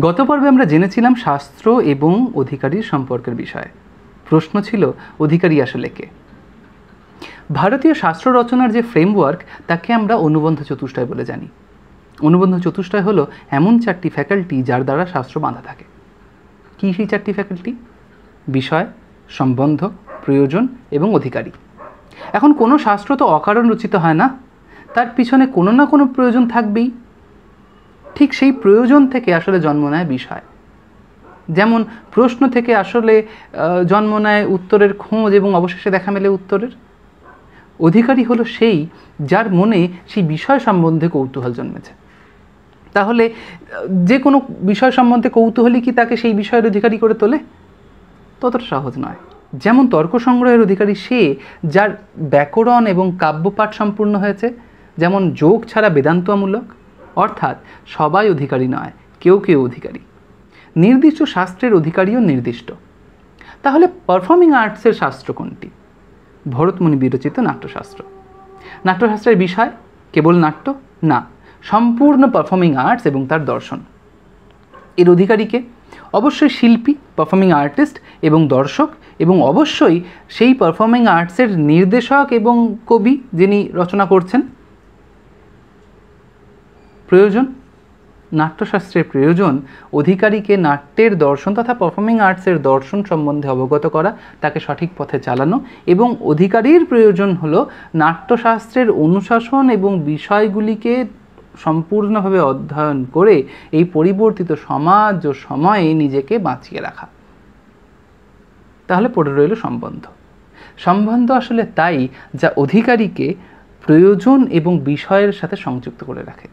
গত পর্বে আমরা জেনেছিলাম শাস্ত্র এবং অধিকারীর সম্পর্কের বিষয়ে। প্রশ্ন ছিল অধিকারী আসলে কে। ভারতীয় শাস্ত্র রচনার যে ফ্রেমওয়ার্ক তাকে আমরা অনুবন্ধ চতুষ্টয় বলে জানি। অনুবন্ধ চতুষ্টয় হলো এমন চারটি ফ্যাকাল্টি যার দ্বারা শাস্ত্র বাঁধা থাকে। কী সেই চারটি ফ্যাকাল্টি? বিষয়, সম্বন্ধ, প্রয়োজন এবং অধিকারী। এখন কোনো শাস্ত্র তো অকারণ রচিত হয় না, তার পিছনে কোনো না কোনো প্রয়োজন থাকবেই। ঠিক সেই প্রয়োজন থেকে আসলে জন্ম নেয় বিষয়। যেমন প্রশ্ন থেকে আসলে জন্ম নেয় উত্তরের খোঁজ এবং অবশেষে দেখা মেলে উত্তরের। অধিকারী হলো সেই যার মনে সেই বিষয় সম্বন্ধে কৌতূহল জন্মেছে। তাহলে যে কোনো বিষয় সম্বন্ধে কৌতূহলই কি তাকে সেই বিষয়ের অধিকারী করে তোলে? ততটা সহজ নয়। যেমন তর্ক সংগ্রহের অধিকারী সে যার ব্যাকরণ এবং কাব্যপাঠ সম্পূর্ণ হয়েছে, যেমন যোগ ছাড়া বেদান্ত অমূলক। অর্থাৎ সবাই অধিকারী নয়, কেউ কেউ অধিকারী। নির্দিষ্ট শাস্ত্রের অধিকারীও নির্দিষ্ট। তাহলে পারফর্মিং আর্টসের শাস্ত্র কোনটি? ভরতমুনি বিরচিত নাট্যশাস্ত্র। নাট্যশাস্ত্রের বিষয় কেবল নাট্য না, সম্পূর্ণ পারফর্মিং আর্টস এবং তার দর্শন। এর অধিকারীকে অবশ্যই শিল্পী, পারফর্মিং আর্টিস্ট এবং দর্শক, এবং অবশ্যই সেই পারফর্মিং আর্টসের নির্দেশক এবং কবি যিনি রচনা করছেন। প্রয়োজন, নাট্যশাস্ত্রের প্রয়োজন অধিকারীকে নাট্যের দর্শন তথা পারফর্মিং আর্টসের দর্শন সম্বন্ধে অবগত করা, তাকে সঠিক পথে চালানো। এবং অধিকারীর প্রয়োজন হলো নাট্যশাস্ত্রের অনুশাসন এবং বিষয়গুলিকে সম্পূর্ণভাবে অধ্যয়ন করে এই পরিবর্তিত সমাজ ও সময়ে নিজেকে বাঁচিয়ে রাখা। তাহলে পড়ে রইল সম্বন্ধ। সম্বন্ধ আসলে তাই যা অধিকারীকে প্রয়োজন এবং বিষয়ের সাথে সংযুক্ত করে রাখে।